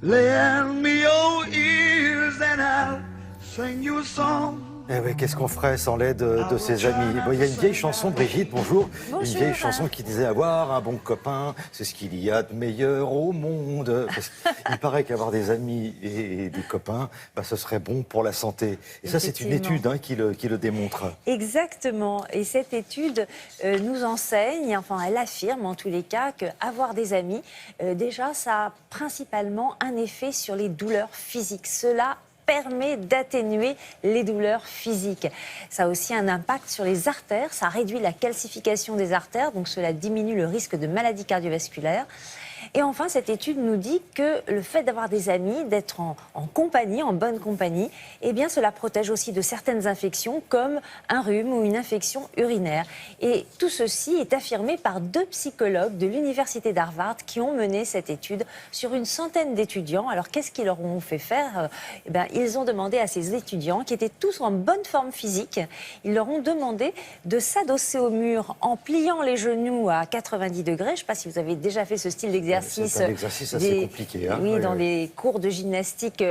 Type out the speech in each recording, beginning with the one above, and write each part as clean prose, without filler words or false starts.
Lend me your ears and I'll sing you a song. Eh oui, qu'est-ce qu'on ferait sans l'aide de ses amis? Bon, il y a une vieille chanson, Brigitte, bonjour. Bonjour. Une vieille chanson qui disait avoir un bon copain, c'est ce qu'il y a de meilleur au monde. Parce qu'il paraît qu'avoir des amis et des copains, bah, ce serait bon pour la santé. Et ça, c'est une étude qui le démontre. Exactement. Et cette étude nous enseigne, enfin elle affirme en tous les cas, qu'avoir des amis, déjà, ça a principalement un effet sur les douleurs physiques. Cela permet d'atténuer les douleurs physiques. Ça a aussi un impact sur les artères, ça réduit la calcification des artères, donc cela diminue le risque de maladies cardiovasculaires. Et enfin, cette étude nous dit que le fait d'avoir des amis, d'être en compagnie, en bonne compagnie, eh bien, cela protège aussi de certaines infections comme un rhume ou une infection urinaire. Et tout ceci est affirmé par 2 psychologues de l'université d'Harvard qui ont mené cette étude sur une centaine d'étudiants. Alors, qu'est-ce qu'ils leur ont fait faire? Eh bien, ils ont demandé à ces étudiants, qui étaient tous en bonne forme physique, ils leur ont demandé de s'adosser au mur en pliant les genoux à 90 degrés. Je ne sais pas si vous avez déjà fait ce style d'exercice. C'est un exercice assez compliqué. Hein, oui, dans les cours de gymnastique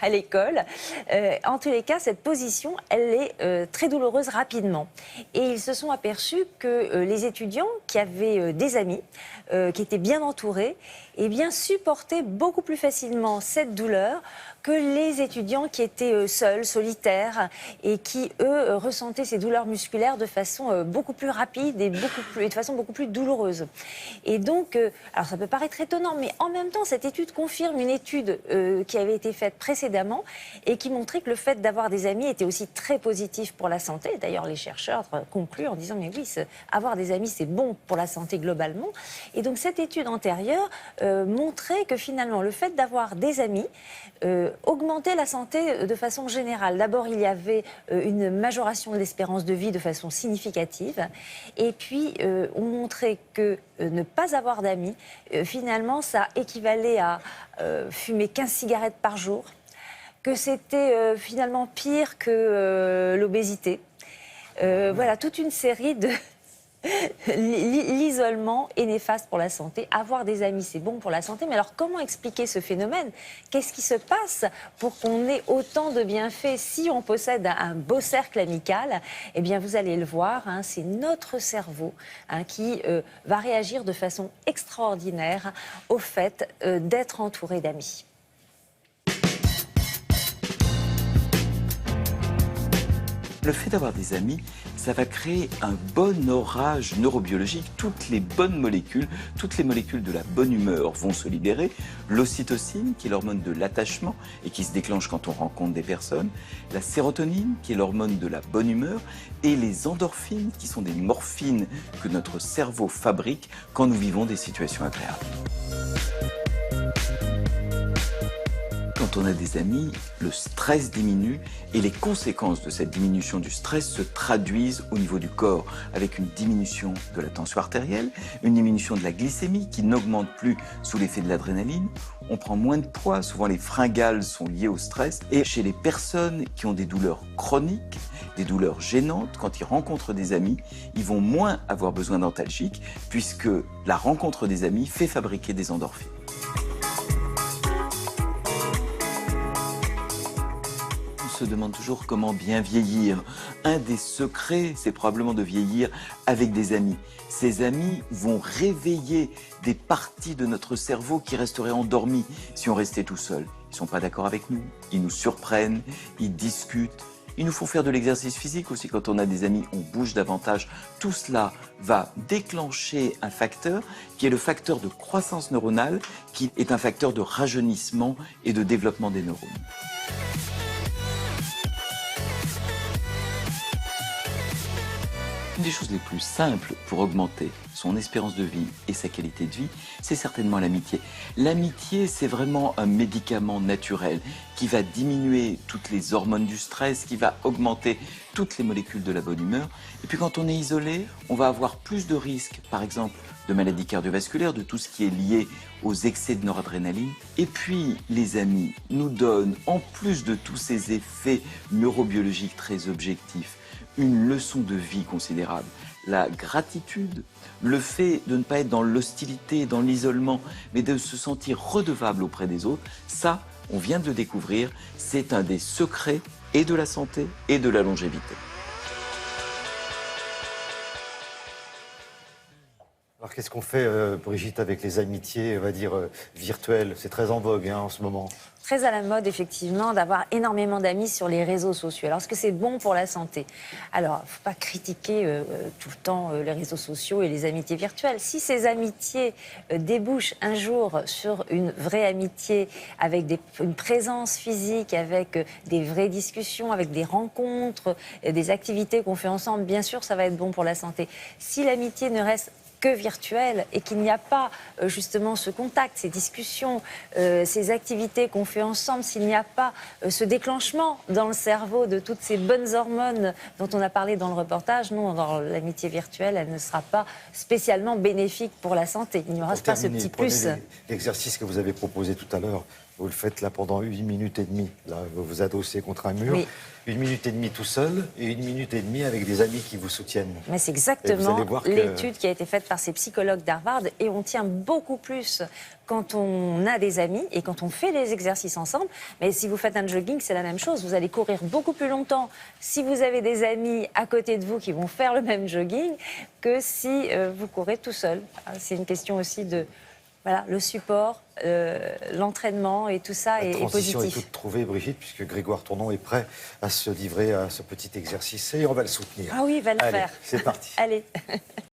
à l'école. En tous les cas, cette position, elle est très douloureuse rapidement. Et ils se sont aperçus que les étudiants qui avaient des amis, qui étaient bien entourés, eh bien, supportaient beaucoup plus facilement cette douleur que les étudiants qui étaient seuls, solitaires, et qui, eux, ressentaient ces douleurs musculaires de façon beaucoup plus rapide et de façon beaucoup plus douloureuse. Et donc, alors ça peut paraître étonnant, mais en même temps, cette étude confirme une étude qui avait été faite précédemment et qui montrait que le fait d'avoir des amis était aussi très positif pour la santé. D'ailleurs, les chercheurs concluent en disant, mais oui, avoir des amis, c'est bon pour la santé globalement. Et donc, cette étude antérieure montrait que finalement, le fait d'avoir des amis augmentait la santé de façon générale. D'abord, il y avait une majoration de l'espérance de vie de façon significative. Et puis, on montrait que ne pas avoir d'amis, finalement, ça équivalait à fumer 15 cigarettes par jour, que c'était finalement pire que l'obésité. Voilà, toute une série de... L'isolement est néfaste pour la santé. Avoir des amis, c'est bon pour la santé. Mais alors, comment expliquer ce phénomène? Qu'est-ce qui se passe pour qu'on ait autant de bienfaits si on possède un beau cercle amical? Eh bien, vous allez le voir, hein, c'est notre cerveau qui va réagir de façon extraordinaire au fait d'être entouré d'amis. Le fait d'avoir des amis, ça va créer un bon orage neurobiologique. Toutes les bonnes molécules, toutes les molécules de la bonne humeur vont se libérer. L'ocytocine, qui est l'hormone de l'attachement et qui se déclenche quand on rencontre des personnes. La sérotonine, qui est l'hormone de la bonne humeur. Et les endorphines, qui sont des morphines que notre cerveau fabrique quand nous vivons des situations agréables. Quand on a des amis, le stress diminue et les conséquences de cette diminution du stress se traduisent au niveau du corps avec une diminution de la tension artérielle, une diminution de la glycémie qui n'augmente plus sous l'effet de l'adrénaline. On prend moins de poids, souvent les fringales sont liées au stress. Et chez les personnes qui ont des douleurs chroniques, des douleurs gênantes, quand ils rencontrent des amis, ils vont moins avoir besoin d'antalgiques puisque la rencontre des amis fait fabriquer des endorphines. Se demande toujours comment bien vieillir. Un des secrets, c'est probablement de vieillir avec des amis. Ces amis vont réveiller des parties de notre cerveau qui resteraient endormies si on restait tout seul. Ils ne sont pas d'accord avec nous, ils nous surprennent, ils discutent. Ils nous font faire de l'exercice physique aussi. Quand on a des amis, on bouge davantage. Tout cela va déclencher un facteur qui est le facteur de croissance neuronale, qui est un facteur de rajeunissement et de développement des neurones. Une des choses les plus simples pour augmenter son espérance de vie et sa qualité de vie, c'est certainement l'amitié. L'amitié, c'est vraiment un médicament naturel qui va diminuer toutes les hormones du stress, qui va augmenter toutes les molécules de la bonne humeur. Et puis quand on est isolé, on va avoir plus de risques, par exemple, de maladies cardiovasculaires, de tout ce qui est lié aux excès de noradrénaline. Et puis, les amis nous donnent, en plus de tous ces effets neurobiologiques très objectifs, une leçon de vie considérable. la gratitude, le fait de ne pas être dans l'hostilité, dans l'isolement, mais de se sentir redevable auprès des autres, ça, on vient de le découvrir, c'est un des secrets et de la santé et de la longévité. Alors qu'est-ce qu'on fait, Brigitte, avec les amitiés, on va dire, virtuelles? C'est très en vogue hein, en ce moment. Très à la mode, effectivement, d'avoir énormément d'amis sur les réseaux sociaux. Alors, est-ce que c'est bon pour la santé? Alors, il ne faut pas critiquer tout le temps les réseaux sociaux et les amitiés virtuelles. Si ces amitiés débouchent un jour sur une vraie amitié, avec une présence physique, avec des vraies discussions, avec des rencontres, des activités qu'on fait ensemble, bien sûr, ça va être bon pour la santé. Si l'amitié ne reste que virtuel et qu'il n'y a pas justement ce contact, ces discussions, ces activités qu'on fait ensemble, s'il n'y a pas ce déclenchement dans le cerveau de toutes ces bonnes hormones dont on a parlé dans le reportage, non, dans l'amitié virtuelle, elle ne sera pas spécialement bénéfique pour la santé. Il n'y aura pas ce petit plus. L'exercice que vous avez proposé tout à l'heure, vous le faites là pendant 1 minute et demie. Là, vous vous adossez contre un mur. Oui. 1 minute et demie tout seul et 1 minute et demie avec des amis qui vous soutiennent. Mais c'est exactement que... l'étude qui a été faite par ces psychologues d'Harvard et on tient beaucoup plus quand on a des amis et quand on fait des exercices ensemble. Mais si vous faites un jogging, c'est la même chose. Vous allez courir beaucoup plus longtemps si vous avez des amis à côté de vous qui vont faire le même jogging que si vous courez tout seul. C'est une question aussi de... Voilà, le support, l'entraînement et tout ça est positif. La transition est toute trouvée, Brigitte, puisque Grégoire Tournon est prêt à se livrer à ce petit exercice et on va le soutenir. Ah oui, il va le faire. C'est parti. Allez.